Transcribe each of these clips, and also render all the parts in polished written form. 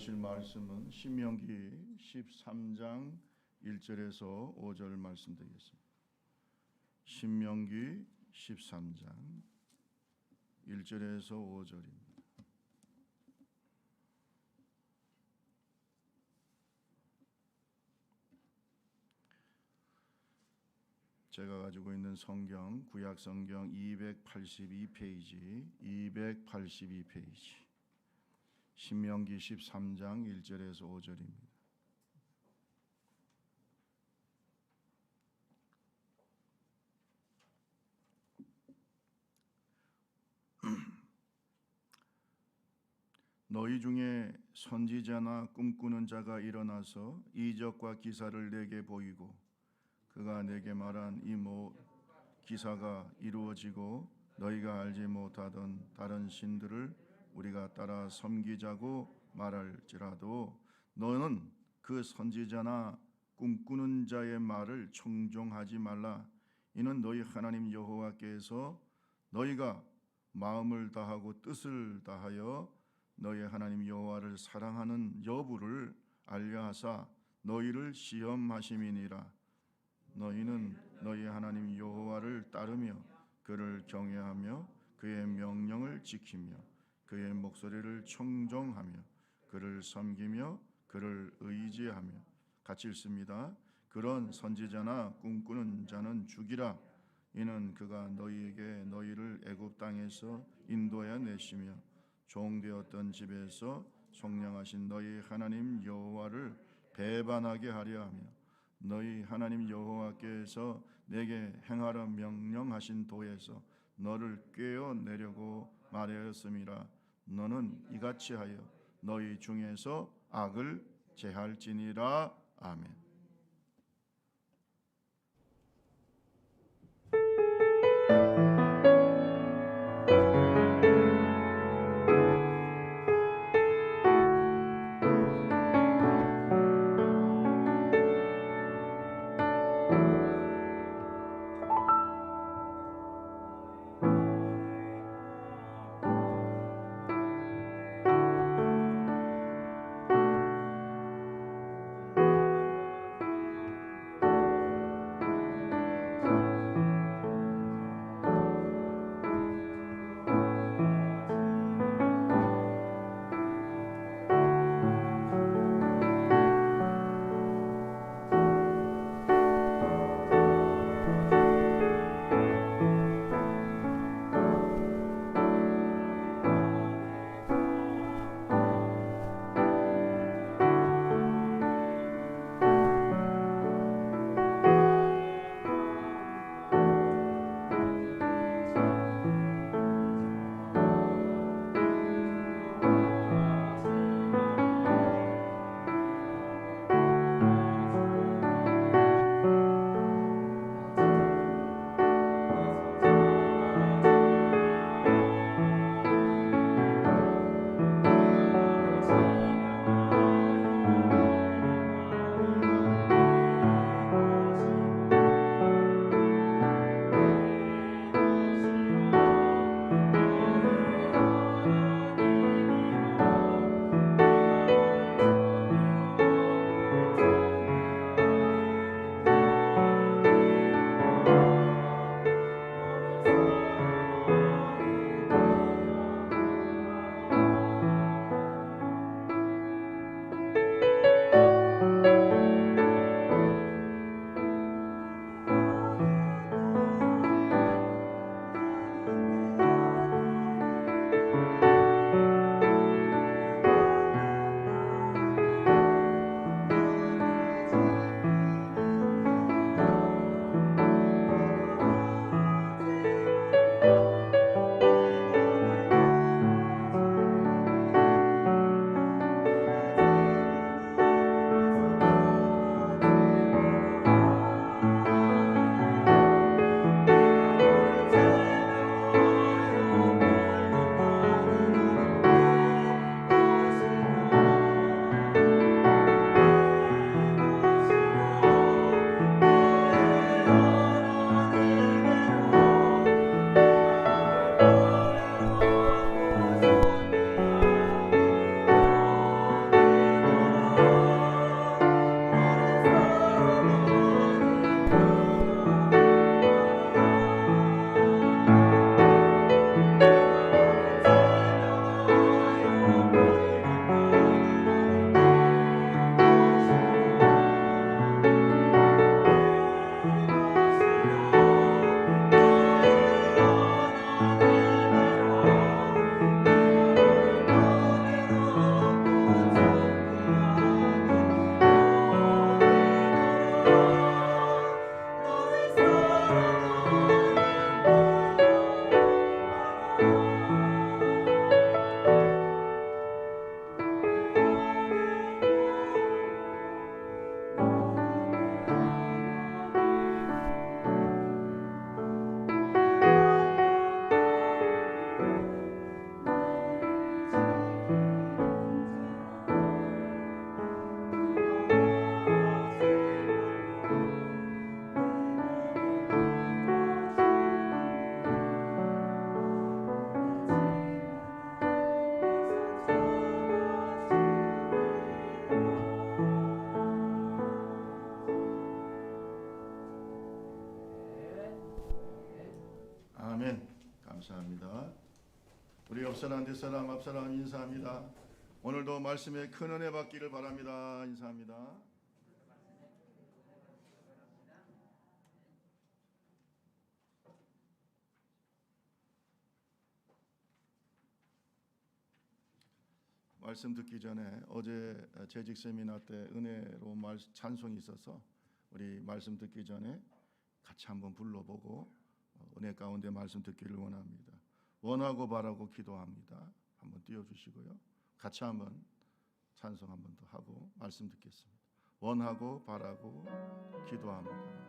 보실 말씀은 신명기 13장 1절에서 5절 말씀드리겠습니다. 신명기 13장 1절에서 5절입니다. 제가 가지고 있는 성경, 구약 성경 282페이지, 신명기 13장 1절에서 5절입니다. 너희 중에 선지자나 꿈꾸는 자가 일어나서 이적과 기사를 내게 보이고 그가 내게 말한 이 기사가 이루어지고 너희가 알지 못하던 다른 신들을 우리가 따라 섬기자고 말할지라도 너는 그 선지자나 꿈꾸는 자의 말을 청종하지 말라. 이는 너희 하나님 여호와께서 너희가 마음을 다하고 뜻을 다하여 너희 하나님 여호와를 사랑하는 여부를 알려하사 너희를 시험하심이니라. 너희는 너희 하나님 여호와를 따르며 그를 경외하며 그의 명령을 지키며 그의 목소리를 청종하며 그를 섬기며 그를 의지하며 같이 읽습니다. 그런 선지자나 꿈꾸는 자는 죽이라. 이는 그가 너희에게 너희를 애굽 땅에서 인도해 내시며 종되었던 집에서 속량하신 너희 하나님 여호와를 배반하게 하려 하며 너희 하나님 여호와께서 내게 행하라 명령하신 도에서 너를 꿰어내려고 말하였음이라. 너는 이같이 하여 너희 중에서 악을 제할지니라. 아멘. 아멘. 감사합니다. 우리 옆 사람 뒷사람 앞사람 인사합니다. 오늘도 말씀에 큰 은혜 받기를 바랍니다. 인사합니다. 말씀 듣기 전에 어제 재직 세미나 때 은혜로 찬송이 있어서 우리 말씀 듣기 전에 같이 한번 불러보고 은혜 가운데 말씀 듣기를 원합니다. 원하고 바라고 기도합니다. 한번 띄워주시고요. 같이 한번 찬송 한번 더 하고 말씀 듣겠습니다. 원하고 바라고 기도합니다.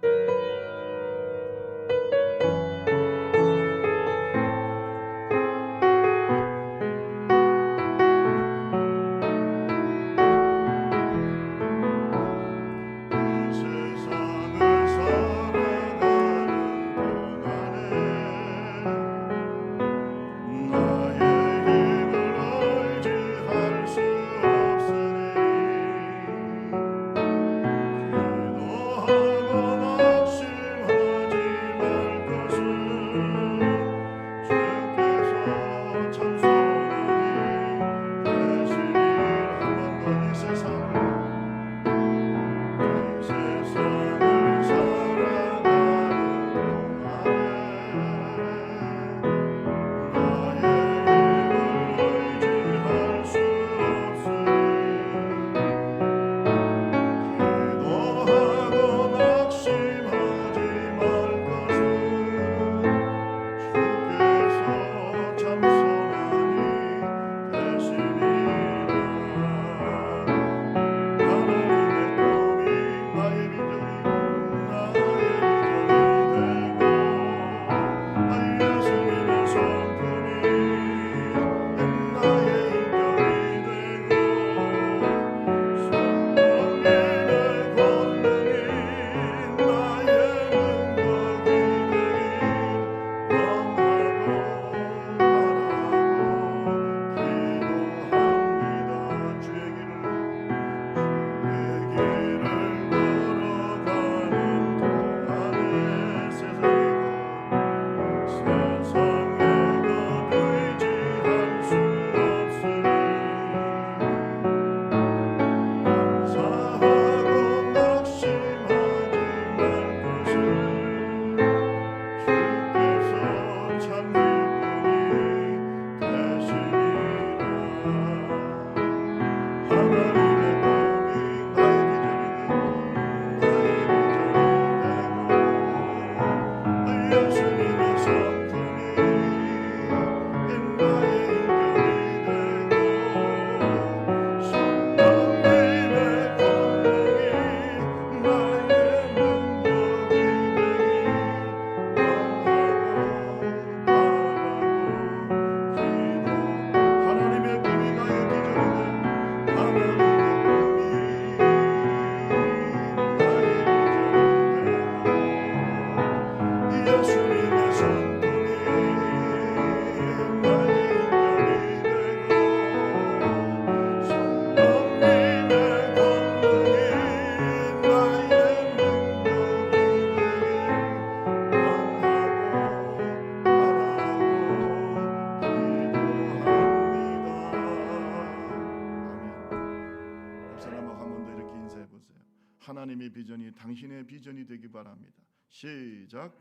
하나님의 비전이 당신의 비전이 되기 바랍니다. 시작.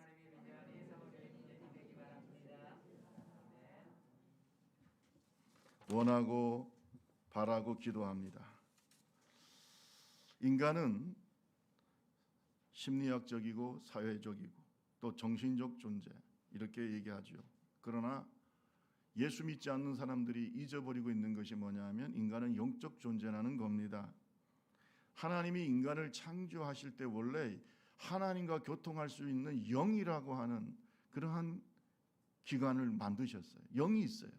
원하고 바라고 기도합니다. 인간은 심리학적이고 사회적이고 또 정신적 존재 이렇게 얘기하죠. 그러나 예수 믿지 않는 사람들이 잊어버리고 있는 것이 뭐냐면 인간은 영적 존재라는 겁니다. 하나님이 인간을 창조하실 때 원래 하나님과 교통할 수 있는 영이라고 하는 그러한 기관을 만드셨어요. 영이 있어요.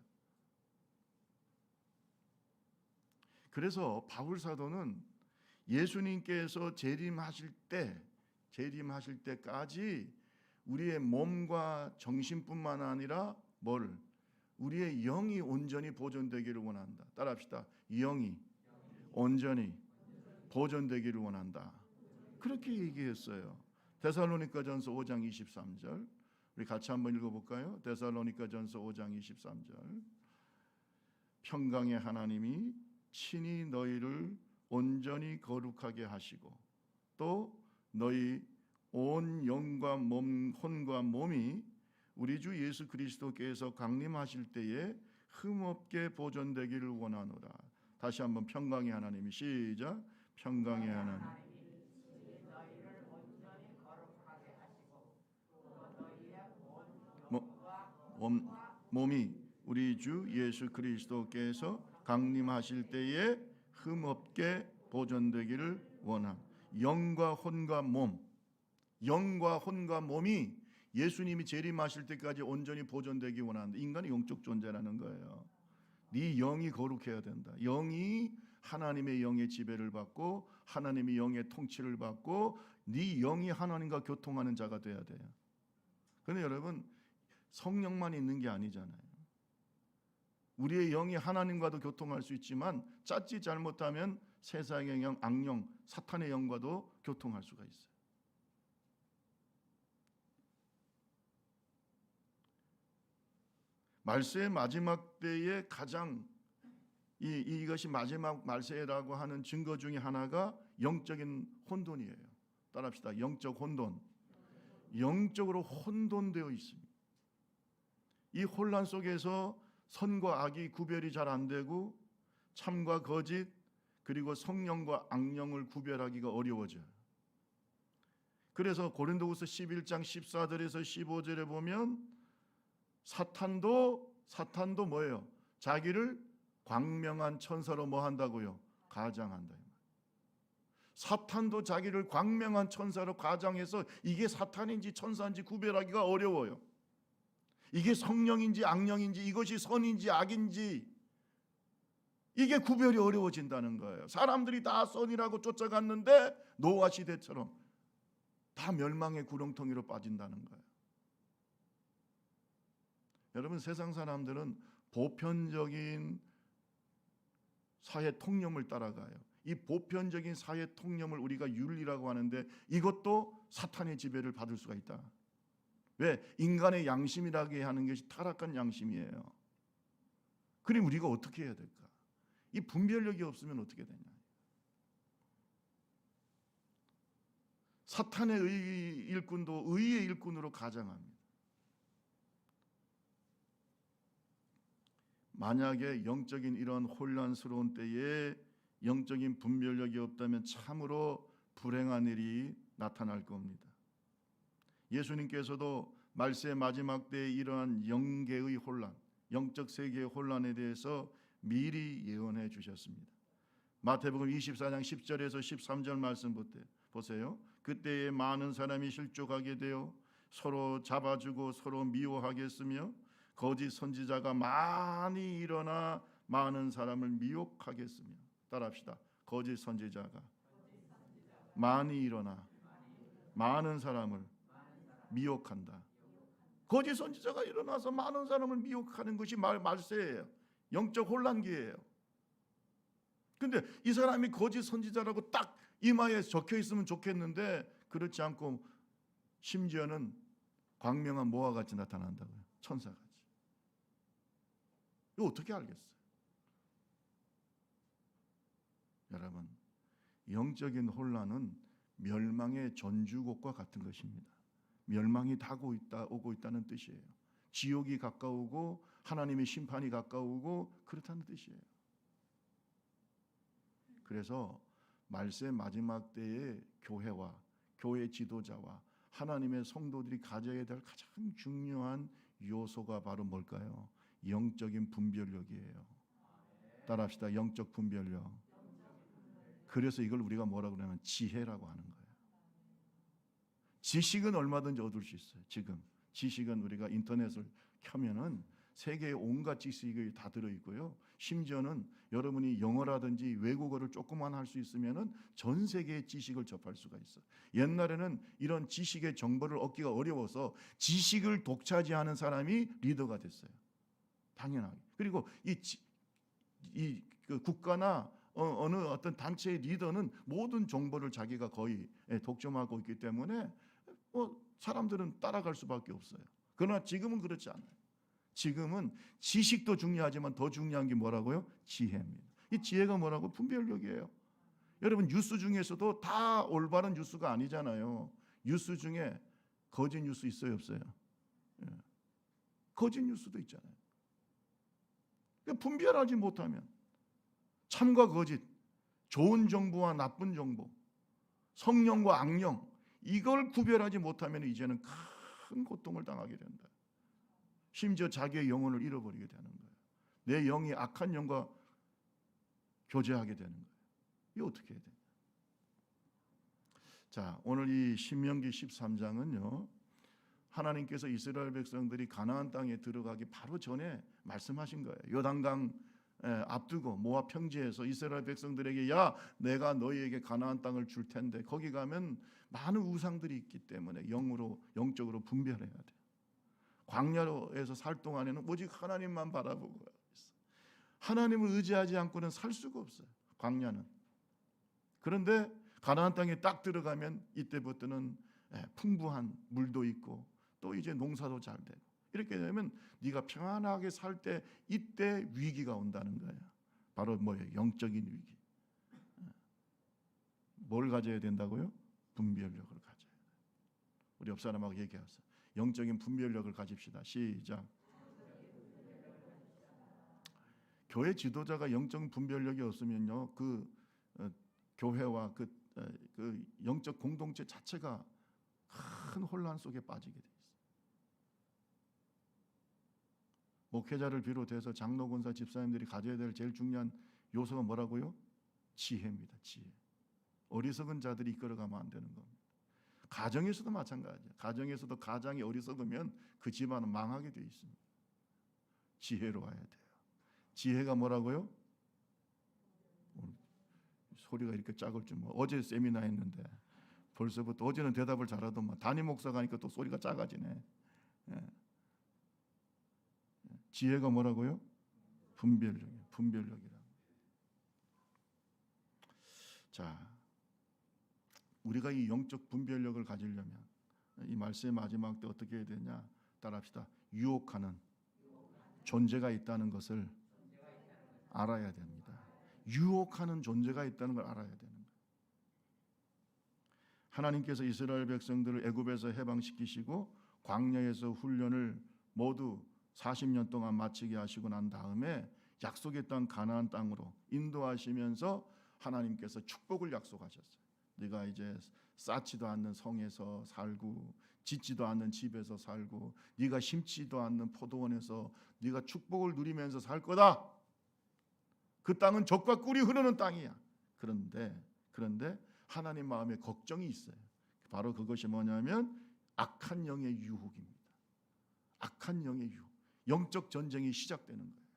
그래서 바울 사도는 예수님께서 재림하실 때까지 우리의 몸과 정신뿐만 아니라 우리의 영이 온전히 보존되기를 원한다. 따라합시다. 영이 온전히 보존되기를 원한다. 그렇게 얘기했어요. 데살로니가전서 5장 23절. 우리 같이 한번 읽어볼까요? 데살로니가전서 5장 23절. 평강의 하나님이 친히 너희를 온전히 거룩하게 하시고 또 너희 온 영과 몸, 혼과 몸이 우리 주 예수 그리스도께서 강림하실 때에 흠없게 보존되기를 원하노라. 다시 한번 평강의 하나님이 시작. 평강의 하나님 몸이 우리 주 예수 그리스도께서 강림하실 때에 흠없게 보존되기를 원함. 영과 혼과 몸, 영과 혼과 몸이 예수님이 재림하실 때까지 온전히 보존되기 원하는데, 인간이 영적 존재라는 거예요. 네 영이 거룩해야 된다. 영이 하나님의 영의 지배를 받고 하나님의 영의 통치를 받고 네 영이 하나님과 교통하는 자가 돼야 돼요. 그런데 여러분, 성령만 있는 게 아니잖아요. 우리의 영이 하나님과도 교통할 수 있지만 짰지 잘못하면 세상의 영, 악령, 사탄의 영과도 교통할 수가 있어요. 말세의 마지막 때에 가장 이것이 마지막 말세라고 하는 증거 중에 하나가 영적인 혼돈이에요. 따라합시다. 영적 혼돈. 영적으로 혼돈되어 있습니다. 이 혼란 속에서 선과 악이 구별이 잘 안 되고 참과 거짓 그리고 성령과 악령을 구별하기가 어려워져요. 그래서 고린도후서 11장 14절에서 15절에 보면 사탄도 뭐예요? 자기를 광명한 천사로 뭐 한다고요? 가장한다. 사탄도 자기를 광명한 천사로 가장해서 이게 사탄인지 천사인지 구별하기가 어려워요. 이게 성령인지 악령인지 이것이 선인지 악인지 이게 구별이 어려워진다는 거예요. 사람들이 다 선이라고 쫓아갔는데 노아 시대처럼 다 멸망의 구렁텅이로 빠진다는 거예요. 여러분, 세상 사람들은 보편적인 사회 통념을 따라가요. 이 보편적인 사회 통념을 우리가 윤리라고 하는데 이것도 사탄의 지배를 받을 수가 있다. 왜? 인간의 양심이라고 하는 것이 타락한 양심이에요. 그럼 우리가 어떻게 해야 될까? 이 분별력이 없으면 어떻게 되냐? 사탄의 일꾼도 의의 일꾼으로 가장합니다. 만약에 영적인 이런 혼란스러운 때에 영적인 분별력이 없다면 참으로 불행한 일이 나타날 겁니다. 예수님께서도 말세 마지막 때에 이러한 영계의 혼란, 영적 세계의 혼란에 대해서 미리 예언해 주셨습니다. 마태복음 24장 10절에서 13절 말씀 보세요. 그때에 많은 사람이 실족하게 되어 서로 잡아주고 서로 미워하겠으며 거짓 선지자가 많이 일어나 많은 사람을 미혹하겠으며. 따라합시다. 거짓 선지자가 많이 일어나 많은 사람을 미혹한다. 거짓 선지자가 일어나서 많은 사람을 미혹하는 것이 말세예요. 영적 혼란기예요. 근데 이 사람이 거짓 선지자라고 딱 이마에 적혀 있으면 좋겠는데 그렇지 않고 심지어는 광명한 모와 같이 나타난다고요. 천사같이. 이거 어떻게 알겠어요? 여러분, 영적인 혼란은 멸망의 전주곡과 같은 것입니다. 멸망이 오고 있다는 뜻이에요. 지옥이 가까우고 하나님의 심판이 가까우고 그렇다는 뜻이에요. 그래서 말세 마지막 때에 교회와 교회 지도자와 하나님의 성도들이 가져야 될 가장 중요한 요소가 바로 뭘까요? 영적인 분별력이에요. 따라합시다. 영적 분별력. 그래서 이걸 우리가 뭐라고 그러냐면 지혜라고 하는 거예요. 지식은 얼마든지 얻을 수 있어요. 지금 지식은 우리가 인터넷을 켜면은 세계의 온갖 지식이 다 들어있고요. 심지어는 여러분이 영어라든지 외국어를 조금만 할 수 있으면은 전 세계의 지식을 접할 수가 있어요. 옛날에는 이런 지식의 정보를 얻기가 어려워서 지식을 독차지하는 사람이 리더가 됐어요. 당연하게. 그리고 그 국가나 어느 어떤 단체의 리더는 모든 정보를 자기가 거의 독점하고 있기 때문에 사람들은 따라갈 수밖에 없어요. 그러나 지금은 그렇지 않아요. 지금은 지식도 중요하지만 더 중요한 게 뭐라고요? 지혜입니다. 이 지혜가 뭐라고? 분별력이에요. 여러분 뉴스 중에서도 다 올바른 뉴스가 아니잖아요. 뉴스 중에 거짓 뉴스 있어요, 없어요? 예. 거짓 뉴스도 있잖아요. 그러니까 분별하지 못하면 참과 거짓, 좋은 정보와 나쁜 정보, 성령과 악령, 이걸 구별하지 못하면 이제는 큰 고통을 당하게 된다. 심지어 자기의 영혼을 잃어버리게 되는 거예요. 내 영이 악한 영과 교제하게 되는 거예요. 이거 어떻게 해야 돼요? 자, 오늘 이 신명기 13장은요. 하나님께서 이스라엘 백성들이 가나안 땅에 들어가기 바로 전에 말씀하신 거예요. 요단강 앞두고 모압 평지에서 이스라엘 백성들에게 야, 내가 너희에게 가나안 땅을 줄 텐데 거기 가면 많은 우상들이 있기 때문에 영적으로 분별해야 돼. 광야로에서 살 동안에는 오직 하나님만 바라보고 있어. 하나님을 의지하지 않고는 살 수가 없어요. 광야는. 그런데 가나안 땅에 딱 들어가면 이때부터는 풍부한 물도 있고 또 이제 농사도 잘 되고 이렇게 되면 네가 평안하게 살 때 이때 위기가 온다는 거예요. 바로 뭐예요? 영적인 위기. 뭘 가져야 된다고요? 분별력을 가져야 돼요. 우리 옆 사람하고 얘기하세요. 영적인 분별력을 가집시다. 시작. 교회 지도자가 영적 분별력이 없으면요, 교회와 그 영적 공동체 자체가 큰 혼란 속에 빠지게 돼 있어요. 목회자를 비롯해서 장로, 권사, 집사님들이 가져야 될 제일 중요한 요소가 뭐라고요? 지혜입니다. 지혜. 어리석은 자들이 이끌어가면 안 되는 겁니다. 가정에서도 마찬가지예요. 가정에서도 가장이 어리석으면 그 집안은 망하게 돼 있습니다. 지혜로워야 돼요. 지혜가 뭐라고요? 소리가 이렇게 작을 줄 뭐. 어제 세미나 했는데 벌써부터 어제는 대답을 잘하더만 담임 목사가 하니까 또 소리가 작아지네. 예. 지혜가 뭐라고요? 분별력이라. 자, 우리가 이 영적 분별력을 가지려면 이 말씀의 마지막 때 어떻게 해야 되냐? 따라합시다. 유혹하는 존재가 있다는 것을 알아야 됩니다. 유혹하는 존재가 있다는 걸 알아야 되는 거예요. 하나님께서 이스라엘 백성들을 애굽에서 해방시키시고 광야에서 훈련을 모두 40년 동안 마치게 하시고 난 다음에 약속의 땅 가나안 땅으로 인도하시면서 하나님께서 축복을 약속하셨어요. 네가 이제 쌓지도 않는 성에서 살고 짓지도 않는 집에서 살고 네가 심지도 않는 포도원에서 네가 축복을 누리면서 살 거다. 그 땅은 젖과 꿀이 흐르는 땅이야. 그런데 하나님 마음에 걱정이 있어요. 바로 그것이 뭐냐면 악한 영의 유혹입니다. 악한 영의 유혹. 영적 전쟁이 시작되는 거예요.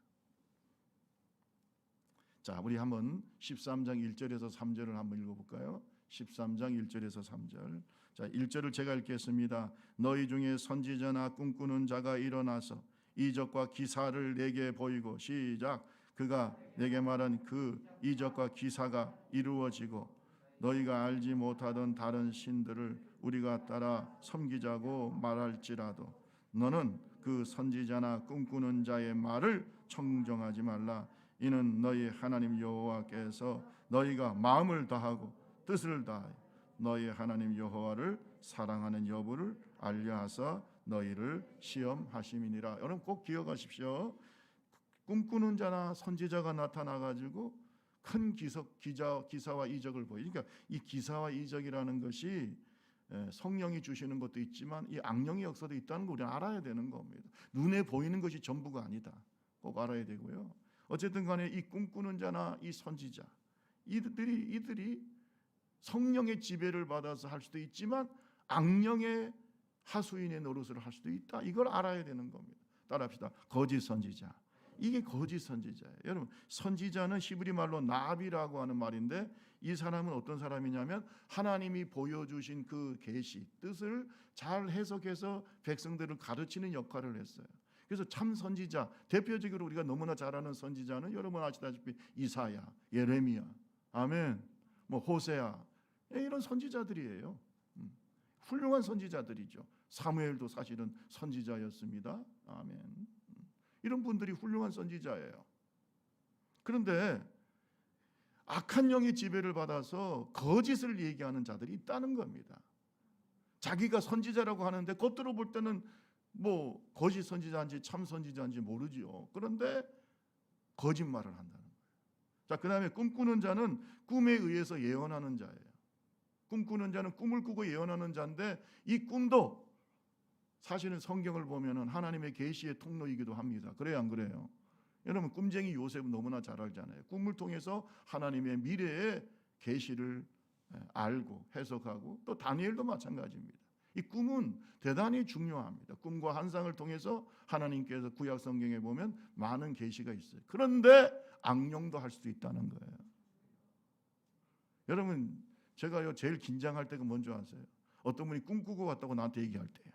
자, 우리 한번 13장 1절에서 3절을 한번 읽어볼까요? 13장 1절에서 3절. 자, 1절을 제가 읽겠습니다. 너희 중에 선지자나 꿈꾸는 자가 일어나서 이적과 기사를 내게 보이고 시작. 그가 내게 말한 그 이적과 기사가 이루어지고 너희가 알지 못하던 다른 신들을 우리가 따라 섬기자고 말할지라도 너는 그 선지자나 꿈꾸는 자의 말을 청정하지 말라. 이는 너희 하나님 여호와께서 너희가 마음을 다하고 뜻을 다하여 너희 하나님 여호와를 사랑하는 여부를 알려하사 너희를 시험하심이니라. 여러분 꼭 기억하십시오. 꿈꾸는 자나 선지자가 나타나가지고 큰 기사와 이적을 보이니까 그러니까 이 기사와 이적이라는 것이 성령이 주시는 것도 있지만 이 악령의 역사도 있다는 걸 우리는 알아야 되는 겁니다. 눈에 보이는 것이 전부가 아니다. 꼭 알아야 되고요. 어쨌든 간에 이 꿈꾸는 자나 이 선지자 이들이 성령의 지배를 받아서 할 수도 있지만 악령의 하수인의 노릇을 할 수도 있다. 이걸 알아야 되는 겁니다. 따라합시다. 거짓 선지자. 이게 거짓 선지자예요. 여러분, 선지자는 히브리 말로 나비라고 하는 말인데 이 사람은 어떤 사람이냐면 하나님이 보여주신 그 계시, 뜻을 잘 해석해서 백성들을 가르치는 역할을 했어요. 그래서 참 선지자, 대표적으로 우리가 너무나 잘 아는 선지자는 여러분 아시다시피 이사야, 예레미야, 아멘, 호세아 이런 선지자들이에요. 훌륭한 선지자들이죠. 사무엘도 사실은 선지자였습니다. 아멘. 이런 분들이 훌륭한 선지자예요. 그런데 악한 영의 지배를 받아서 거짓을 얘기하는 자들이 있다는 겁니다. 자기가 선지자라고 하는데 겉으로 볼 때는 뭐 거짓 선지자인지 참 선지자인지 모르지요. 그런데 거짓말을 한다는 거예요. 자, 그다음에 꿈꾸는 자는 꿈에 의해서 예언하는 자예요. 꿈꾸는 자는 꿈을 꾸고 예언하는 자인데 이 꿈도 사실은 성경을 보면은 하나님의 계시의 통로이기도 합니다. 그래요, 안 그래요? 여러분, 꿈쟁이 요셉은 너무나 잘 알잖아요. 꿈을 통해서 하나님의 미래의 계시를 알고 해석하고, 또 다니엘도 마찬가지입니다. 이 꿈은 대단히 중요합니다. 꿈과 환상을 통해서 하나님께서 구약 성경에 보면 많은 계시가 있어요. 그런데 악령도 할 수도 있다는 거예요. 여러분, 제가요 제일 긴장할 때가 뭔지 아세요? 어떤 분이 꿈꾸고 왔다고 나한테 얘기할 때예요.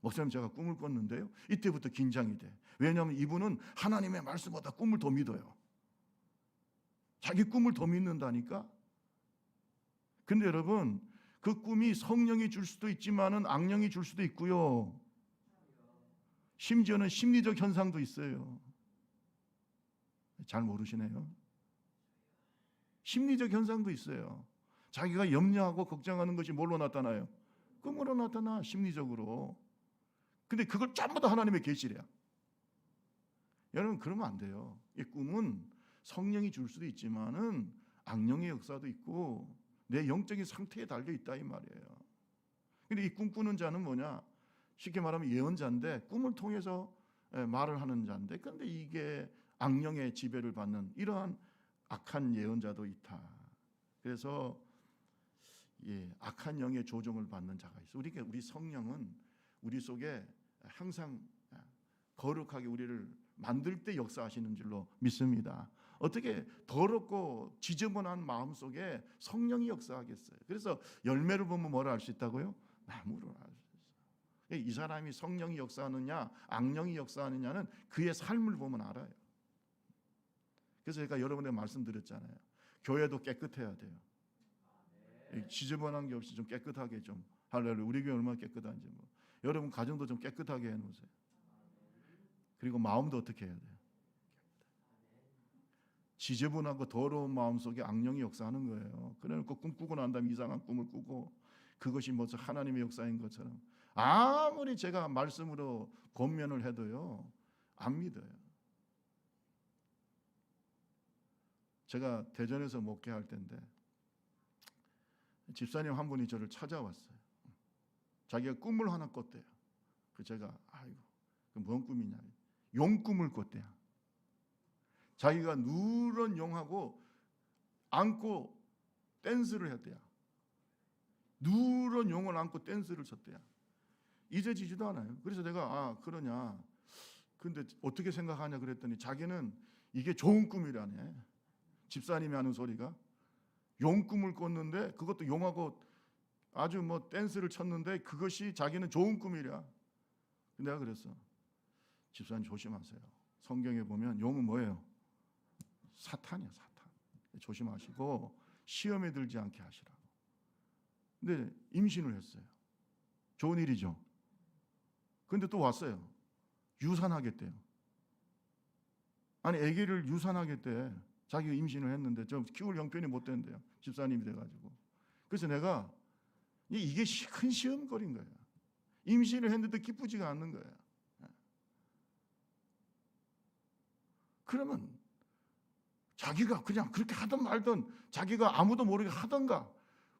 목사님, 제가 꿈을 꿨는데요, 이때부터 긴장이 돼. 왜냐하면 이분은 하나님의 말씀보다 꿈을 더 믿어요. 자기 꿈을 더 믿는다니까. 근데 여러분, 그 꿈이 성령이 줄 수도 있지만은 악령이 줄 수도 있고요. 심지어는 심리적 현상도 있어요. 잘 모르시네요. 심리적 현상도 있어요. 자기가 염려하고 걱정하는 것이 뭘로 나타나요? 꿈으로 나타나, 심리적으로. 근데 그걸 전부 다 하나님의 계시래요. 여러분, 그러면 안 돼요. 이 꿈은 성령이 줄 수도 있지만은 악령의 역사도 있고 내 영적인 상태에 달려 있다 이 말이에요. 근데 이 꿈꾸는 자는 뭐냐? 쉽게 말하면 예언자인데 꿈을 통해서 말을 하는 자인데, 그런데 이게 악령의 지배를 받는 이러한 악한 예언자도 있다. 그래서 악한 영의 조종을 받는 자가 있어. 우리 성령은 우리 속에 항상 거룩하게 우리를 만들 때 역사하시는 줄로 믿습니다. 어떻게 더럽고 지저분한 마음 속에 성령이 역사하겠어요? 그래서 열매를 보면 뭐를 알 수 있다고요? 나무를 알 수 있어요. 이 사람이 성령이 역사하느냐 악령이 역사하느냐는 그의 삶을 보면 알아요. 그래서 제가 여러분에게 말씀드렸잖아요. 교회도 깨끗해야 돼요. 지저분한 게 없이 좀 깨끗하게 좀 할렐루야. 우리 교회 얼마나 깨끗한지 뭐. 여러분 가정도 좀 깨끗하게 해놓으세요. 그리고 마음도 어떻게 해야 돼요? 지저분하고 더러운 마음 속에 악령이 역사하는 거예요. 그래놓고 꿈꾸고 난 다음에 이상한 꿈을 꾸고 그것이 무슨 하나님의 역사인 것처럼 아무리 제가 말씀으로 권면을 해도요 안 믿어요. 제가 대전에서 목회할 때인데 집사님 한 분이 저를 찾아왔어요. 자기가 꿈을 하나 꿨대요. 그 제가 아이고 그 뭔 꿈이냐? 용 꿈을 꿨대요. 자기가 누런 용하고 안고 댄스를 했대요. 누런 용을 안고 댄스를 쳤대요. 잊어지지도 않아요. 그래서 내가 그러냐? 근데 어떻게 생각하냐 그랬더니 자기는 이게 좋은 꿈이라네. 집사님이 하는 소리가 용 꿈을 꿨는데 그것도 용하고 아주 뭐 댄스를 쳤는데 그것이 자기는 좋은 꿈이랴. 내가 그랬어. 집사님 조심하세요. 성경에 보면 용은 뭐예요? 사탄이야, 사탄. 조심하시고 시험에 들지 않게 하시라고. 근데 임신을 했어요. 좋은 일이죠. 근데 또 왔어요. 유산하겠대요. 아니 아기를 유산하겠대. 자기가 임신을 했는데 좀 키울 형편이 못 된대요. 집사님이 돼가지고. 그래서 내가 이게 큰 시험거리인 거예요. 임신을 했는데 기쁘지가 않는 거예요. 그러면 자기가 그냥 그렇게 하든 말든 자기가 아무도 모르게 하던가.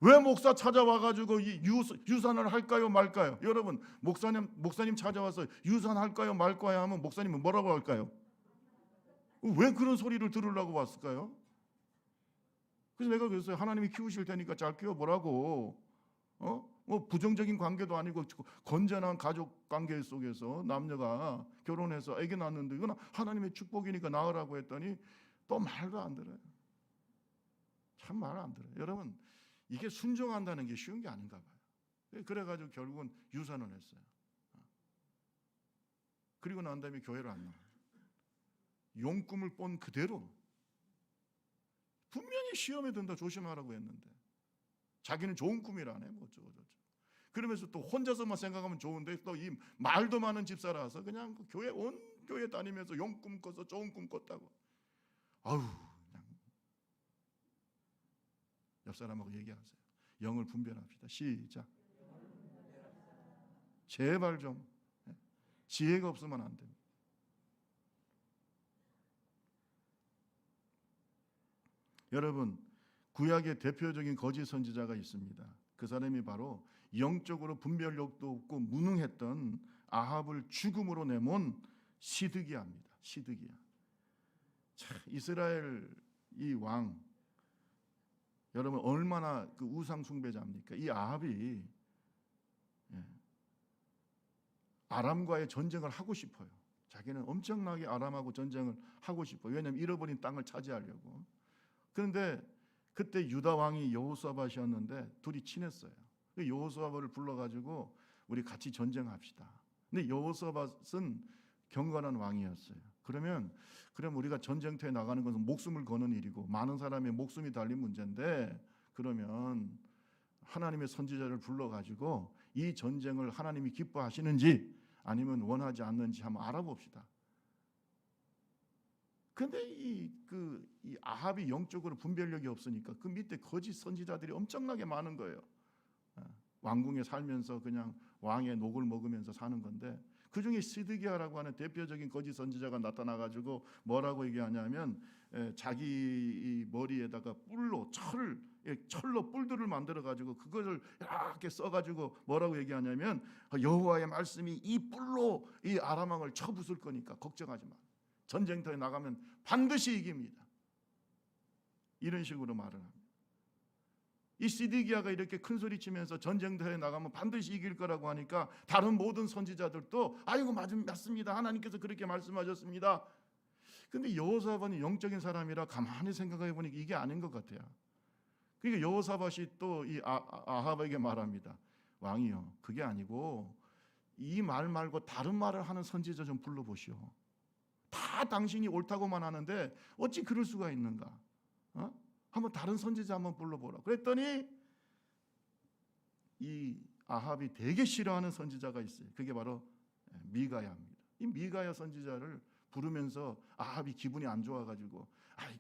왜 목사 찾아와가지고 유산을 할까요 말까요? 여러분 목사님 찾아와서 유산할까요 말까요 하면 목사님은 뭐라고 할까요? 왜 그런 소리를 들으려고 왔을까요? 그래서 내가 그랬어요. 하나님이 키우실 테니까 잘 키워보라고. 뭐 부정적인 관계도 아니고 건전한 가족 관계 속에서 남녀가 결혼해서 아기 낳는데 이건 하나님의 축복이니까 낳으라고 했더니 또 말도 안 들어요. 참 말 안 들어요. 여러분 이게 순종한다는 게 쉬운 게 아닌가 봐요. 그래가지고 결국은 유산을 했어요. 그리고 난 다음에 교회를 안 나와요. 용꿈을 본 그대로 분명히 시험에 든다 조심하라고 했는데 자기는 좋은 꿈이라네 뭐 어쩌고 저쩌고. 그러면서 또 혼자서만 생각하면 좋은데 또 이 말도 많은 집사라서 그냥 그 교회 온 교회 다니면서 용꿈 꿔서 좋은 꿈 꿨다고. 아우, 그냥 옆 사람하고 얘기하세요. 영을 분별합시다. 시작. 제발 좀. 지혜가 없으면 안 됩니다. 여러분, 구약의 대표적인 거짓 선지자가 있습니다. 그 사람이 바로 영적으로 분별력도 없고 무능했던 아합을 죽음으로 내몬 시드기야입니다. 시드기야. 이스라엘 이 왕, 여러분 얼마나 그 우상 숭배자입니까? 이 아합이 아람과의 전쟁을 하고 싶어요. 자기는 엄청나게 아람하고 전쟁을 하고 싶어요. 왜냐하면 잃어버린 땅을 차지하려고. 그런데 그때 유다 왕이 여호사밧이었는데 둘이 친했어요. 여호사밧을 불러가지고 우리 같이 전쟁합시다. 근데 여호사밧은 경건한 왕이었어요. 그럼 우리가 전쟁터에 나가는 것은 목숨을 거는 일이고 많은 사람의 목숨이 달린 문제인데, 그러면 하나님의 선지자를 불러가지고 이 전쟁을 하나님이 기뻐하시는지 아니면 원하지 않는지 한번 알아봅시다. 근데 이 아합이 영적으로 분별력이 없으니까 그 밑에 거짓 선지자들이 엄청나게 많은 거예요. 왕궁에 살면서 그냥 왕의 녹을 먹으면서 사는 건데, 그 중에 시드기야라고 하는 대표적인 거짓 선지자가 나타나가지고 뭐라고 얘기하냐면, 자기 머리에다가 철로 뿔들을 만들어가지고 그것을 이렇게 써가지고 뭐라고 얘기하냐면, 여호와의 말씀이 이 뿔로 이 아람 왕을 쳐부술 거니까 걱정하지 마. 전쟁터에 나가면 반드시 이깁니다. 이런 식으로 말을 합니다. 이 시드기야가 이렇게 큰 소리 치면서 전쟁터에 나가면 반드시 이길 거라고 하니까 다른 모든 선지자들도 아이고 맞습니다. 하나님께서 그렇게 말씀하셨습니다. 근데 여호사밧이 영적인 사람이라 가만히 생각해 보니까 이게 아닌 것 같아요. 그러니까 여호사밧이 또 이 아합에게 말합니다. 왕이요, 그게 아니고 이 말 말고 다른 말을 하는 선지자 좀 불러보시오. 다 당신이 옳다고만 하는데 어찌 그럴 수가 있는가? 한번 다른 선지자 한번 불러보라. 그랬더니 이 아합이 되게 싫어하는 선지자가 있어요. 그게 바로 미가야입니다. 이 미가야 선지자를 부르면서 아합이 기분이 안 좋아가지고,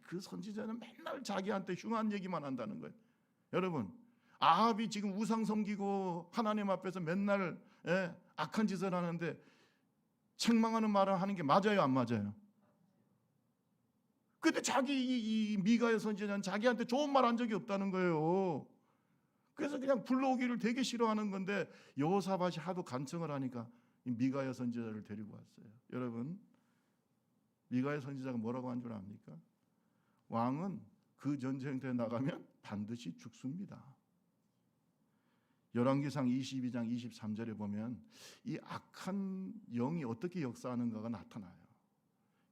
그 선지자는 맨날 자기한테 흉한 얘기만 한다는 거예요. 여러분, 아합이 지금 우상 섬기고 하나님 앞에서 맨날 악한 짓을 하는데 책망하는 말을 하는 게 맞아요, 안 맞아요? 근데 이 미가의 선지자는 자기한테 좋은 말 한 적이 없다는 거예요. 그래서 그냥 불러오기를 되게 싫어하는 건데 여호사밧이 하도 간청을 하니까 이 미가의 선지자를 데리고 왔어요. 여러분, 미가의 선지자가 뭐라고 한 줄 압니까? 왕은 그 전쟁터에 나가면 반드시 죽습니다. 열왕기상 22장 23절에 보면 이 악한 영이 어떻게 역사하는가가 나타나요.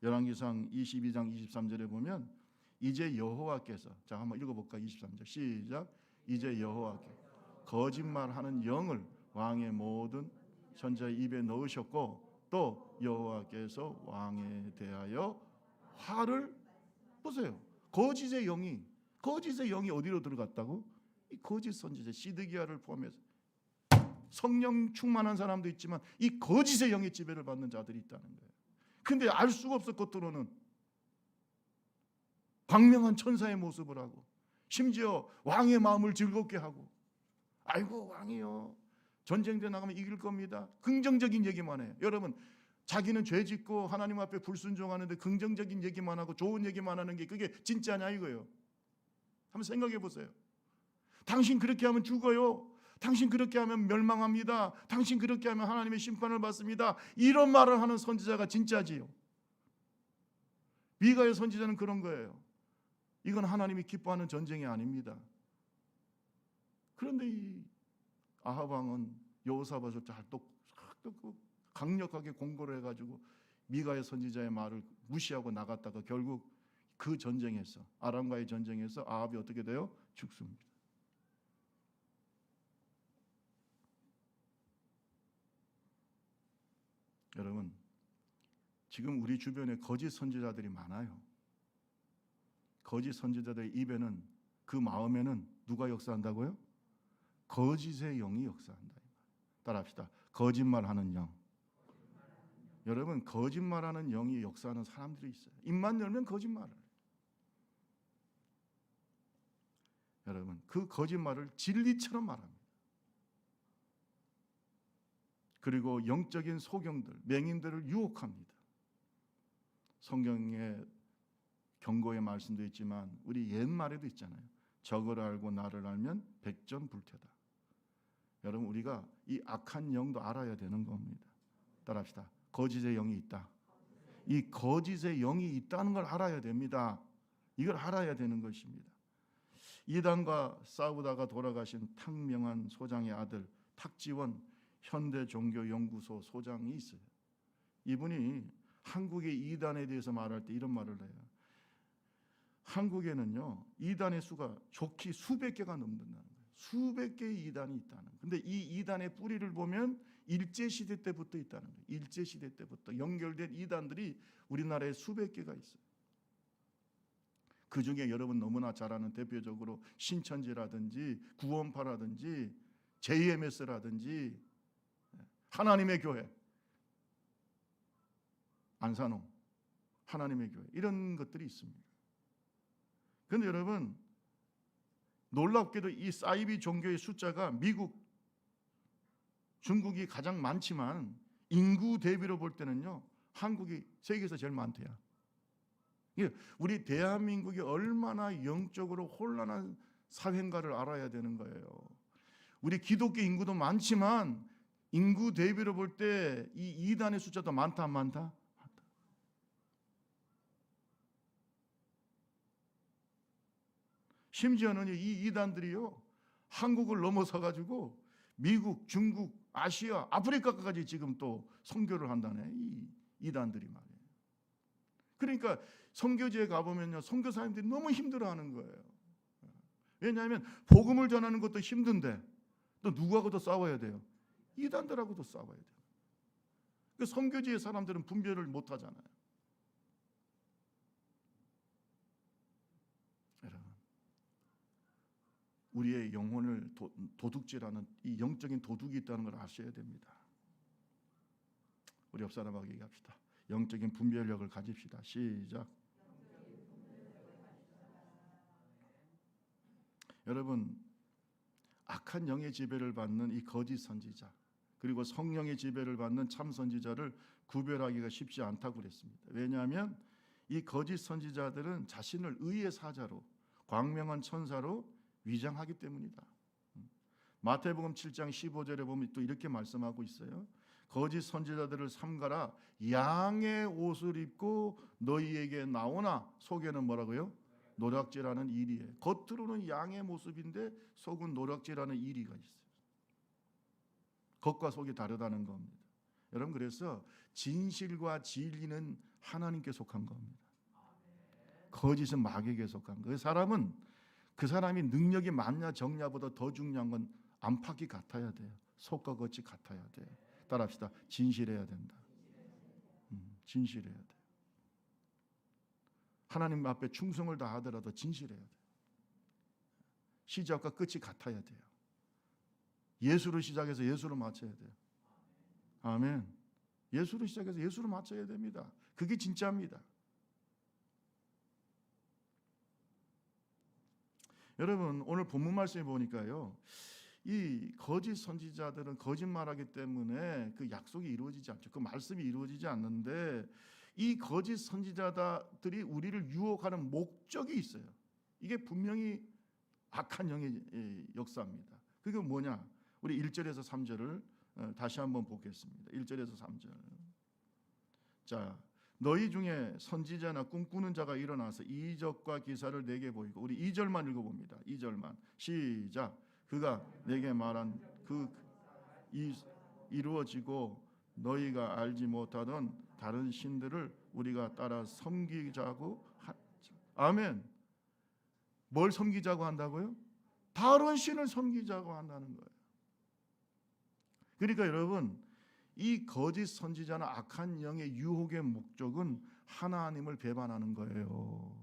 열왕기상 22장 23절에 보면 이제 여호와께서, 자 한번 읽어볼까? 23절 시작. 이제 여호와께서 거짓말하는 영을 왕의 모든 선지자의 입에 넣으셨고, 또 여호와께서 왕에 대하여 화를, 보세요. 거짓의 영이 어디로 들어갔다고? 이 거짓 선지자 시드기야를 포함해서 성령 충만한 사람도 있지만 이 거짓의 영의 지배를 받는 자들이 있다는 거예요. 근데 알 수가 없어. 겉으로는 광명한 천사의 모습을 하고 심지어 왕의 마음을 즐겁게 하고, 아이고 왕이요, 전쟁터에 나가면 이길 겁니다. 긍정적인 얘기만 해요. 여러분, 자기는 죄 짓고 하나님 앞에 불순종하는데 긍정적인 얘기만 하고 좋은 얘기만 하는 게 그게 진짜냐 이거예요. 한번 생각해 보세요. 당신 그렇게 하면 죽어요. 당신 그렇게 하면 멸망합니다. 당신 그렇게 하면 하나님의 심판을 받습니다. 이런 말을 하는 선지자가 진짜지요. 미가의 선지자는 그런 거예요. 이건 하나님이 기뻐하는 전쟁이 아닙니다. 그런데 이 아합 왕은 여호사밧을 또 강력하게 공고를 해가지고 미가의 선지자의 말을 무시하고 나갔다가 결국 그 전쟁에서, 아람과의 전쟁에서 아합이 어떻게 돼요? 죽습니다. 여러분, 지금 우리 주변에 거짓 선지자들이 많아요. 거짓 선지자들의 입에는, 그 마음에는 누가 역사한다고요? 거짓의 영이 역사한다. 따라합시다. 거짓말하는 영. 여러분, 거짓말하는 영이 역사하는 사람들이 있어요. 입만 열면 거짓말을. 여러분, 그 거짓말을 진리처럼 말합니다. 그리고 영적인 소경들, 맹인들을 유혹합니다. 성경의 경고의 말씀도 있지만 우리 옛말에도 있잖아요. 적을 알고 나를 알면 백전불태다. 여러분, 우리가 이 악한 영도 알아야 되는 겁니다. 따라합시다. 거짓의 영이 있다. 이 거짓의 영이 있다는 걸 알아야 됩니다. 이걸 알아야 되는 것입니다. 이단과 싸우다가 돌아가신 탁명한 소장의 아들 탁지원 현대종교연구소 소장이 있어요. 이분이 한국의 이단에 대해서 말할 때 이런 말을 해요. 한국에는요, 이단의 수가 좋게 수백 개가 넘는다는 거예요. 수백 개의 이단이 있다는 거예요. 근데 이 이단의 뿌리를 보면 일제시대 때부터 있다는 거예요. 일제시대 때부터 연결된 이단들이 우리나라에 수백 개가 있어요. 그 중에 여러분 너무나 잘 아는 대표적으로 신천지라든지 구원파라든지 JMS라든지 하나님의 교회, 안산홍, 하나님의 교회, 이런 것들이 있습니다. 그런데 여러분, 놀랍게도 이 사이비 종교의 숫자가 미국, 중국이 가장 많지만 인구 대비로 볼 때는요, 한국이 세계에서 제일 많대요. 우리 대한민국이 얼마나 영적으로 혼란한 사회인가를 알아야 되는 거예요. 우리 기독교 인구도 많지만 인구 대비로 볼 때 이 이단의 숫자도 많다, 안 많다? 많다. 심지어는 이 이단들이요, 한국을 넘어서 가지고 미국, 중국, 아시아, 아프리카까지 지금 또 선교를 한다네, 이 이단들이 말이에요. 그러니까 선교지에 가보면요, 선교사님들이 너무 힘들어하는 거예요. 왜냐하면 복음을 전하는 것도 힘든데 또 누구하고도 싸워야 돼요? 이단들하고도 싸워야 돼요. 그 선교지의 사람들은 분별을 못 하잖아요. 여러분, 우리의 영혼을 도둑질하는 이 영적인 도둑이 있다는 걸 아셔야 됩니다. 우리 옆 사람하고 얘기합시다. 영적인 분별력을 가집시다. 시작. 여러분, 악한 영의 지배를 받는 이 거짓 선지자, 그리고 성령의 지배를 받는 참 선지자를 구별하기가 쉽지 않다고 그랬습니다. 왜냐하면 이 거짓 선지자들은 자신을 의의 사자로, 광명한 천사로 위장하기 때문이다. 마태복음 7장 15절에 보면 또 이렇게 말씀하고 있어요. 거짓 선지자들을 삼가라. 양의 옷을 입고 너희에게 나오나 속에는 뭐라고요? 노략질하는 이리에. 겉으로는 양의 모습인데 속은 노략질하는 이리가 있어요. 겉과 속이 다르다는 겁니다. 여러분, 그래서 진실과 진리는 하나님께 속한 겁니다. 거짓은 마귀에게 속한 거예요. 사람은 그 사람이 능력이 많냐 적냐보다 더 중요한 건 안팎이 같아야 돼요. 속과 겉이 같아야 돼요. 따라합시다. 진실해야 된다. 진실해야 돼요. 하나님 앞에 충성을 다하더라도 진실해야 돼요. 시작과 끝이 같아야 돼요. 예수로 시작해서 예수로 마쳐야 돼요. 아멘. 예수로 시작해서 예수로 마쳐야 됩니다. 그게 진짜입니다. 여러분, 오늘 본문 말씀에 보니까요, 이 거짓 선지자들은 거짓말하기 때문에 그 약속이 이루어지지 않죠. 그 말씀이 이루어지지 않는데 이 거짓 선지자들이 우리를 유혹하는 목적이 있어요. 이게 분명히 악한 영의 역사입니다. 그게 뭐냐? 우리 1절에서 3절을 다시 한번 보겠습니다. 1절에서 3절. 자, 너희 중에 선지자나 꿈꾸는 자가 일어나서 이적과 기사를 내게 보이고, 우리 2절만 읽어봅니다. 2절만 시작. 그가 내게 말한 그 이루어지고 너희가 알지 못하던 다른 신들을 우리가 따라 섬기자고 아멘. 뭘 섬기자고 한다고요? 다른 신을 섬기자고 한다는 거예요. 그러니까 여러분, 이 거짓 선지자나 악한 영의 유혹의 목적은 하나님을 배반하는 거예요.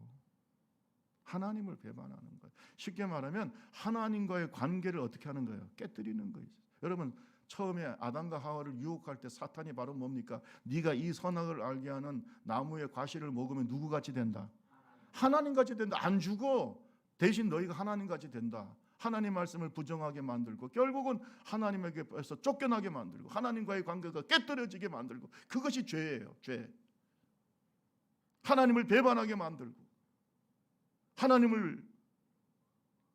하나님을 배반하는 거예요. 쉽게 말하면 하나님과의 관계를 어떻게 하는 거예요? 깨뜨리는 거예요. 여러분, 처음에 아담과 하와를 유혹할 때 사탄이 바로 뭡니까? 네가 이 선악을 알게 하는 나무의 과실을 먹으면 누구같이 된다? 하나님같이 된다. 안 죽어. 대신 너희가 하나님같이 된다. 하나님 말씀을 부정하게 만들고 결국은 하나님에게서 쫓겨나게 만들고 하나님과의 관계가 깨뜨려지게 만들고, 그것이 죄예요. 죄. 하나님을 배반하게 만들고 하나님을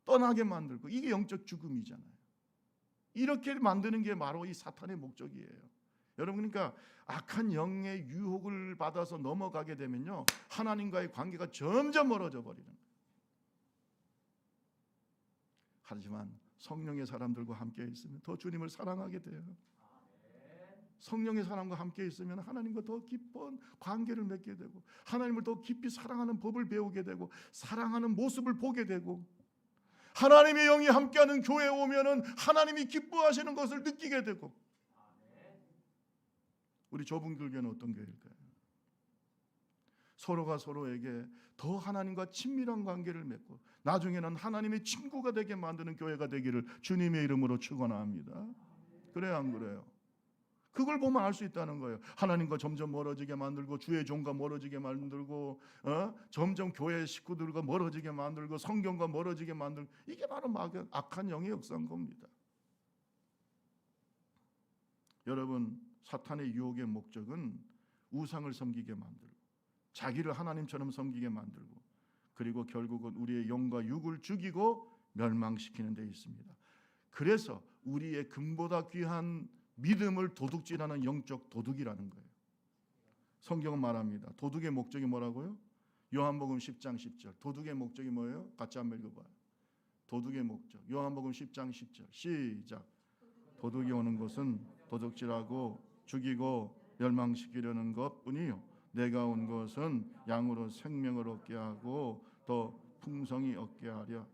떠나게 만들고, 이게 영적 죽음이잖아요. 이렇게 만드는 게 바로 이 사탄의 목적이에요. 여러분, 그러니까 악한 영의 유혹을 받아서 넘어가게 되면요, 하나님과의 관계가 점점 멀어져 버리는 거예요. 하지만 성령의 사람들과 함께 있으면 더 주님을 사랑하게 돼요. 성령의 사람과 함께 있으면 하나님과 더 깊은 관계를 맺게 되고 하나님을 더 깊이 사랑하는 법을 배우게 되고 사랑하는 모습을 보게 되고, 하나님의 영이 함께하는 교회에 오면은 하나님이 기뻐하시는 것을 느끼게 되고. 우리 좁은 교회는 어떤 교회일까요? 서로가 서로에게 더 하나님과 친밀한 관계를 맺고 나중에는 하나님의 친구가 되게 만드는 교회가 되기를 주님의 이름으로 축원합니다. 그래요, 안 그래요? 그걸 보면 알 수 있다는 거예요. 하나님과 점점 멀어지게 만들고 주의 종과 멀어지게 만들고 점점 교회 식구들과 멀어지게 만들고 성경과 멀어지게 만들고, 이게 바로 악한 영의 역사인 겁니다. 여러분, 사탄의 유혹의 목적은 우상을 섬기게 만들고 자기를 하나님처럼 섬기게 만들고, 그리고 결국은 우리의 영과 육을 죽이고 멸망시키는 데 있습니다. 그래서 우리의 금보다 귀한 믿음을 도둑질하는 영적 도둑이라는 거예요. 성경은 말합니다. 도둑의 목적이 뭐라고요? 요한복음 10장 10절. 도둑의 목적이 뭐예요? 같이 한번 읽어봐요. 도둑의 목적. 요한복음 10장 10절. 시작. 도둑이 오는 것은 도둑질하고 죽이고 멸망시키려는 것뿐이요, 내가 온 것은 양으로 생명을 얻게 하고 더 풍성히 얻게 하려.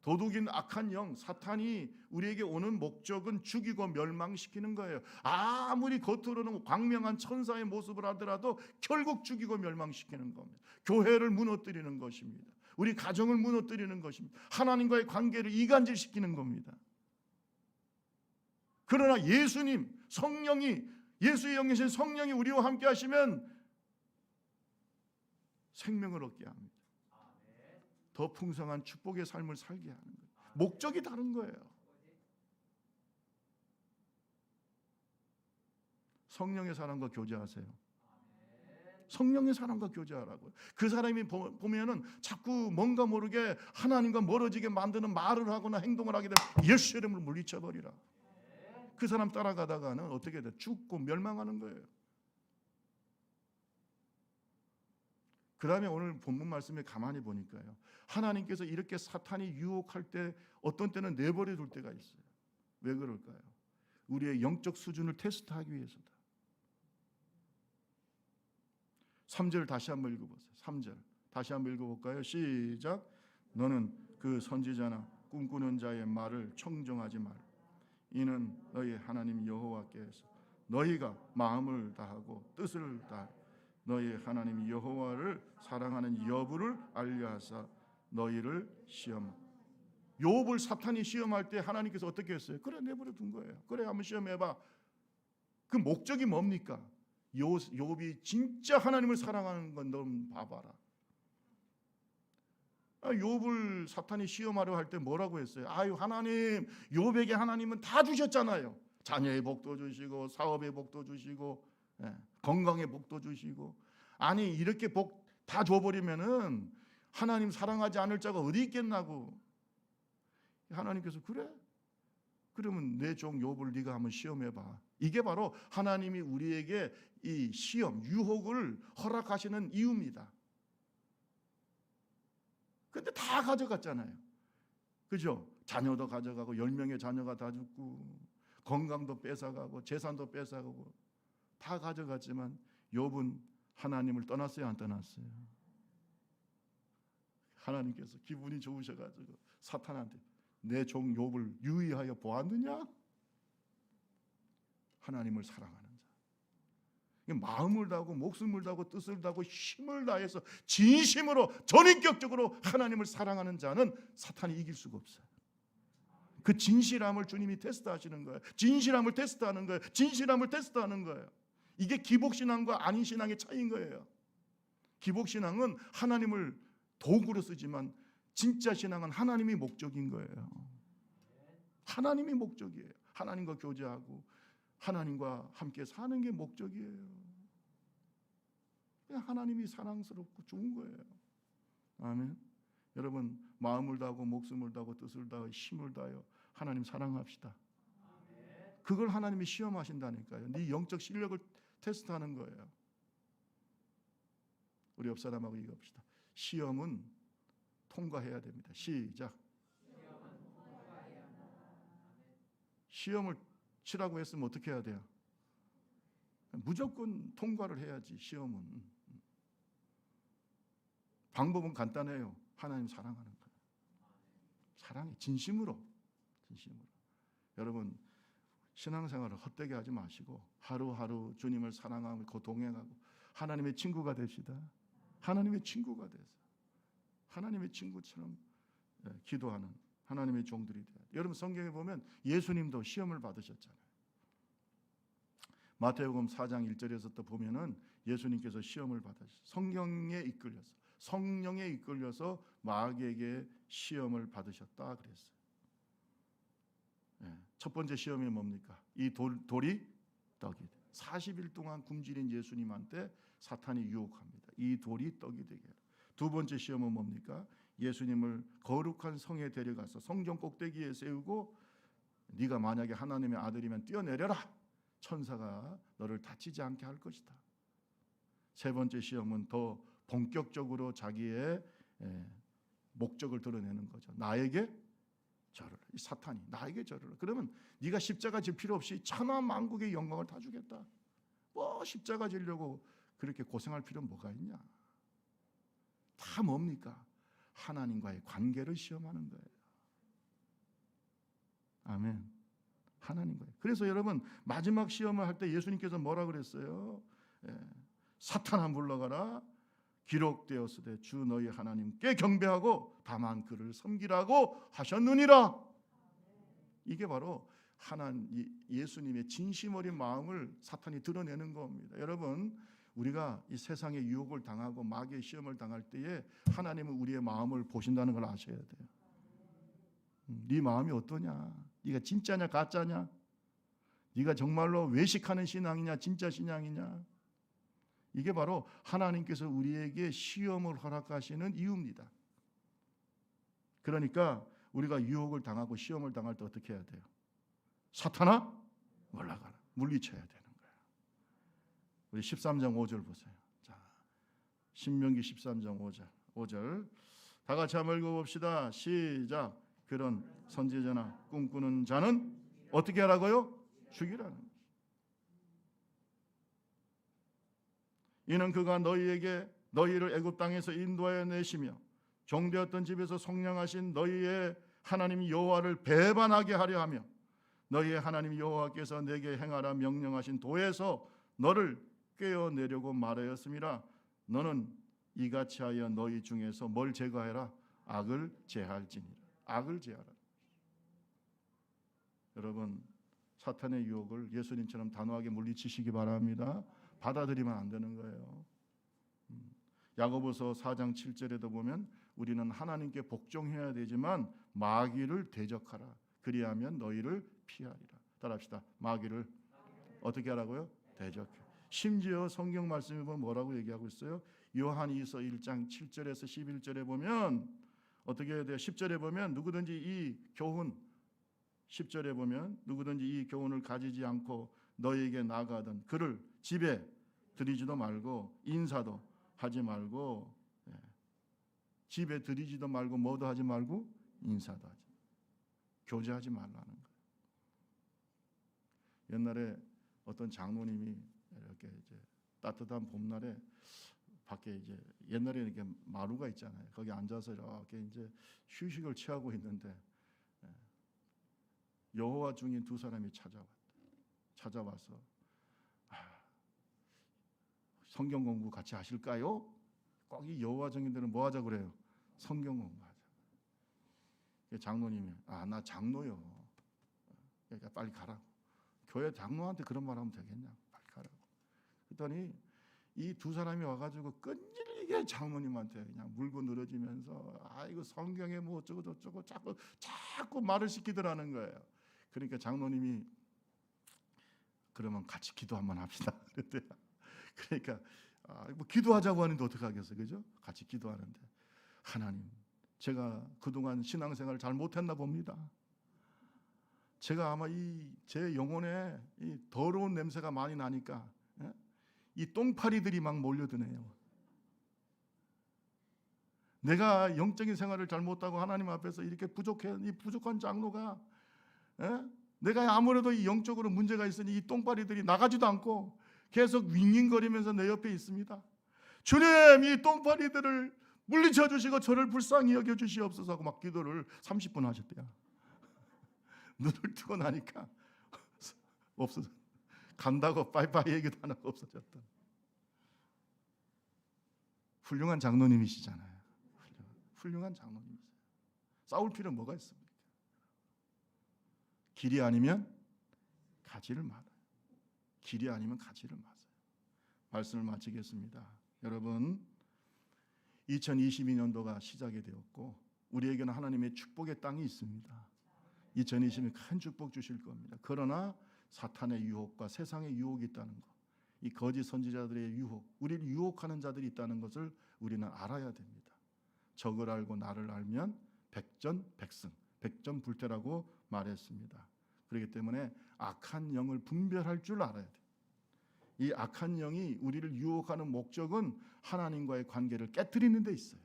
도둑인 악한 영 사탄이 우리에게 오는 목적은 죽이고 멸망시키는 거예요. 아무리 겉으로는 광명한 천사의 모습을 하더라도 결국 죽이고 멸망시키는 겁니다. 교회를 무너뜨리는 것입니다. 우리 가정을 무너뜨리는 것입니다. 하나님과의 관계를 이간질시키는 겁니다. 그러나 예수님, 성령이, 예수의 영이신 성령이 우리와 함께 하시면 생명을 얻게 합니다. 더 풍성한 축복의 삶을 살게 하는 거예요. 목적이 다른 거예요. 성령의 사람과 교제하세요. 성령의 사람과 교제하라고요. 그 사람이 보면은 자꾸 뭔가 모르게 하나님과 멀어지게 만드는 말을 하거나 행동을 하게 되면 예수 이름으로 물리쳐 버리라. 그 사람 따라가다가는 어떻게 돼? 죽고 멸망하는 거예요. 그 다음에 오늘 본문 말씀에 가만히 보니까요, 하나님께서 이렇게 사탄이 유혹할 때 어떤 때는 내버려 둘 때가 있어요. 왜 그럴까요? 우리의 영적 수준을 테스트하기 위해서다. 3절 다시 한번 읽어보세요. 3절 다시 한번 읽어볼까요? 시작. 너는 그 선지자나 꿈꾸는 자의 말을 청종하지 말. 이는 너희 하나님 여호와께서 너희가 마음을 다하고 뜻을 다해 너희 하나님 여호와를 사랑하는 여부를 알려하사 너희를 시험. 욥을 사탄이 시험할 때 하나님께서 어떻게 했어요? 그래, 내버려 둔 거예요. 그래, 한번 시험해봐. 그 목적이 뭡니까? 욥이 진짜 하나님을 사랑하는 건 넌 봐봐라. 욥을 사탄이 시험하려 할 때 뭐라고 했어요? 아유, 하나님, 욥에게 하나님은 다 주셨잖아요. 자녀의 복도 주시고 사업의 복도 주시고 건강의 복도 주시고. 아니, 이렇게 복 다 줘버리면은 하나님 사랑하지 않을 자가 어디 있겠나고. 하나님께서 그래? 그러면 내 종 욥을 네가 한번 시험해봐. 이게 바로 하나님이 우리에게 이 시험, 유혹을 허락하시는 이유입니다. 근데 다 가져갔잖아요. 그죠? 자녀도 가져가고 10명의 자녀가 다 죽고 건강도 뺏어가고 재산도 뺏어가고 다 가져갔지만 욥은 하나님을 떠났어요, 안 떠났어요? 하나님께서 기분이 좋으셔가지고 사탄한테 내 종 욥을 유의하여 보았느냐? 하나님을 사랑하는 자, 마음을 다하고 목숨을 다하고 뜻을 다하고 힘을 다해서 진심으로 전인격적으로 하나님을 사랑하는 자는 사탄이 이길 수가 없어요. 그 진실함을 주님이 테스트하시는 거예요. 진실함을 테스트하는 거예요. 진실함을 테스트하는 거예요. 이게 기복신앙과 아닌 신앙의 차이인 거예요. 기복신앙은 하나님을 도구로 쓰지만 진짜 신앙은 하나님이 목적인 거예요. 하나님이 목적이에요. 하나님과 교제하고 하나님과 함께 사는 게 목적이에요. 그냥 하나님이 사랑스럽고 좋은 거예요. 아멘. 여러분, 마음을 다하고 목숨을 다하고 뜻을 다하고 힘을 다하여 하나님 사랑합시다. 그걸 하나님이 시험하신다니까요. 네 영적 실력을 테스트하는 거예요. 우리 옆 사람하고 얘기합시다. 시험은 통과해야 됩니다. 시작. 시험을 치라고 했으면 어떻게 해야 돼요? 무조건 통과를 해야지. 시험은 방법은 간단해요. 하나님 사랑하는 거예요. 사랑해. 진심으로. 여러분, 신앙생활을 헛되게 하지 마시고 하루하루 주님을 사랑하고 그 동행하고 하나님의 친구가 됩시다. 하나님의 친구가 돼서 하나님의 친구처럼 기도하는 하나님의 종들이 돼요. 여러분, 성경에 보면 예수님도 시험을 받으셨잖아요. 마태복음 4장 1절에서 또 보면은 예수님께서 시험을 받으셨어요. 성령에 이끌려서 마귀에게 시험을 받으셨다 그랬어요. 첫 번째 시험이 뭡니까? 이 돌이 떡이 돼. 40일 동안 굶주린 예수님한테 사탄이 유혹합니다. 이 돌이 떡이 되게 해라. 두 번째 시험은 뭡니까? 예수님을 거룩한 성에 데려가서 성전 꼭대기에 세우고 네가 만약에 하나님의 아들이면 뛰어내려라. 천사가 너를 다치지 않게 할 것이다. 세 번째 시험은 더 본격적으로 자기의 목적을 드러내는 거죠. 나에게 절을. 이 사탄이 나에게 절을. 그러면 네가 십자가 질 필요 없이 천하 만국의 영광을 다 주겠다. 뭐 십자가 지려고 그렇게 고생할 필요는 뭐가 있냐. 다 뭡니까? 하나님과의 관계를 시험하는 거예요. 아멘. 하나님과의. 그래서 여러분, 마지막 시험을 할 때 예수님께서 뭐라 그랬어요? 사탄아 물러가라. 기록되었으되 주 너희 하나님께 경배하고 다만 그를 섬기라고 하셨느니라. 이게 바로 예수님의 진심 어린 마음을 사탄이 드러내는 겁니다. 여러분, 우리가 이 세상의 유혹을 당하고 마귀의 시험을 당할 때에 하나님은 우리의 마음을 보신다는 걸 아셔야 돼요. 네 마음이 어떠냐? 네가 진짜냐 가짜냐? 네가 정말로 외식하는 신앙이냐 진짜 신앙이냐? 이게 바로 하나님께서 우리에게 시험을 허락하시는 이유입니다. 그러니까 우리가 유혹을 당하고 시험을 당할 때 어떻게 해야 돼요? 사탄아 올라가라. 물리쳐야 되는 거예요. 우리 13장 5절 보세요. 자, 신명기 13장 5절 다 같이 한번 읽어봅시다. 시작. 그런 선지자나 꿈꾸는 자는 어떻게 하라고요? 죽이라는 거예요. 이는 그가 너희를 애굽 땅에서 인도하여 내시며 종되었던 집에서 속량하신 너희의 하나님 여호와를 배반하게 하려 하며 너희의 하나님 여호와께서 내게 행하라 명령하신 도에서 너를 꿰어내려고 말하였음이라. 너는 이같이 하여 너희 중에서 뭘 제거하라? 악을 제할지니라. 악을 제하라. 여러분, 사탄의 유혹을 예수님처럼 단호하게 물리치시기 바랍니다. 받아들이면 안 되는 거예요. 야고보서 4장 7절에도 보면 우리는 하나님께 복종해야 되지만 마귀를 대적하라. 그리하면 너희를 피하리라. 따라합시다. 마귀를 어떻게 하라고요? 대적해. 심지어 성경 말씀에 보면 뭐라고 얘기하고 있어요? 요한이서 1장 7절에서 11절에 보면 어떻게 해야 돼요? 10절에 보면 누구든지 이 교훈 10절에 보면 누구든지 이 교훈을 가지지 않고 너희에게 나아가던 그를 집에 들이지도 말고 인사도 하지 말고 집에 들이지도 말고 뭐도 하지 말고 인사도 하지 교제하지 말라는 거예요. 옛날에 어떤 장로님이 이렇게 이제 따뜻한 봄날에 밖에 이제 옛날에 이렇게 마루가 있잖아요. 거기 앉아서 이렇게 이제 휴식을 취하고 있는데 여호와 중인 두 사람이 찾아와서 성경 공부 같이 하실까요? 꼭 이 여호와 증인들은 뭐 하자 그래요? 성경 공부하자. 장로님이 나 장로요. 그러니까 빨리 가라고. 교회 장로한테 그런 말 하면 되겠냐? 빨리 가라고. 그랬더니 이 두 사람이 와가지고 끈질기게 장로님한테 그냥 물고 늘어지면서 이거 성경에 뭐 어쩌고 저쩌고 자꾸 말을 시키더라는 거예요. 그러니까 장로님이 그러면 같이 기도 한번 합시다. 그랬대요. 그러니까 뭐 기도하자고 하는데 어떡하겠어요, 그죠? 같이 기도하는데 하나님, 제가 그동안 신앙생활을 잘 못했나 봅니다. 제가 아마 제 영혼에 이 더러운 냄새가 많이 나니까 이 똥파리들이 막 몰려드네요. 내가 영적인 생활을 잘못하고 하나님 앞에서 이렇게 이 부족한 장로가 내가 아무래도 이 영적으로 문제가 있으니 이 똥파리들이 나가지도 않고 계속 윙윙거리면서 내 옆에 있습니다. 주님, 이 똥파리들을 물리쳐 주시고 저를 불쌍히 여겨 주시옵소서 하고 막 기도를 30분 하셨대요. 눈을 뜨고 나니까 없어졌. 간다고 빠이빠이 얘기도 안 하고 없어졌다. 훌륭한 장로님이시잖아요. 훌륭한 장로님이세요. 싸울 필요 뭐가 있습니까? 길이 아니면 가지를 말아요. 길이 아니면 가지를 맞아요. 말씀을 마치겠습니다. 여러분, 2022년도가 시작이 되었고 우리에게는 하나님의 축복의 땅이 있습니다. 2020년 큰 축복 주실 겁니다. 그러나 사탄의 유혹과 세상의 유혹이 있다는 것, 이 거짓 선지자들의 유혹, 우리를 유혹하는 자들이 있다는 것을 우리는 알아야 됩니다. 적을 알고 나를 알면 백전백승, 백전불태라고 말했습니다. 그렇기 때문에 악한 영을 분별할 줄 알아야 돼요. 이 악한 영이 우리를 유혹하는 목적은 하나님과의 관계를 깨트리는 데 있어요.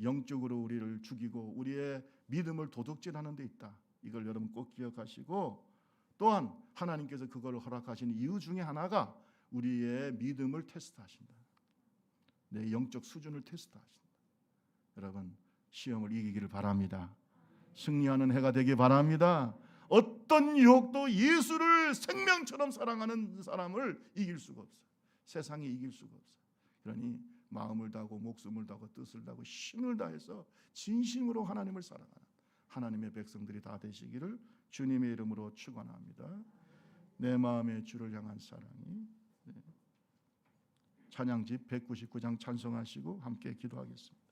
영적으로 우리를 죽이고 우리의 믿음을 도둑질하는 데 있다. 이걸 여러분 꼭 기억하시고, 또한 하나님께서 그걸 허락하신 이유 중에 하나가 우리의 믿음을 테스트하신다. 내 영적 수준을 테스트하신다. 여러분, 시험을 이기기를 바랍니다. 승리하는 해가 되기 바랍니다. 어떤 유혹도 예수를 생명처럼 사랑하는 사람을 이길 수가 없어요. 세상에 이길 수가 없어요. 그러니 마음을 다하고 목숨을 다하고 뜻을 다하고 힘을 다해서 진심으로 하나님을 사랑하는 하나님의 백성들이 다 되시기를 주님의 이름으로 축원합니다. 내 마음의 주를 향한 사랑이. 찬양집 199장 찬송하시고 함께 기도하겠습니다.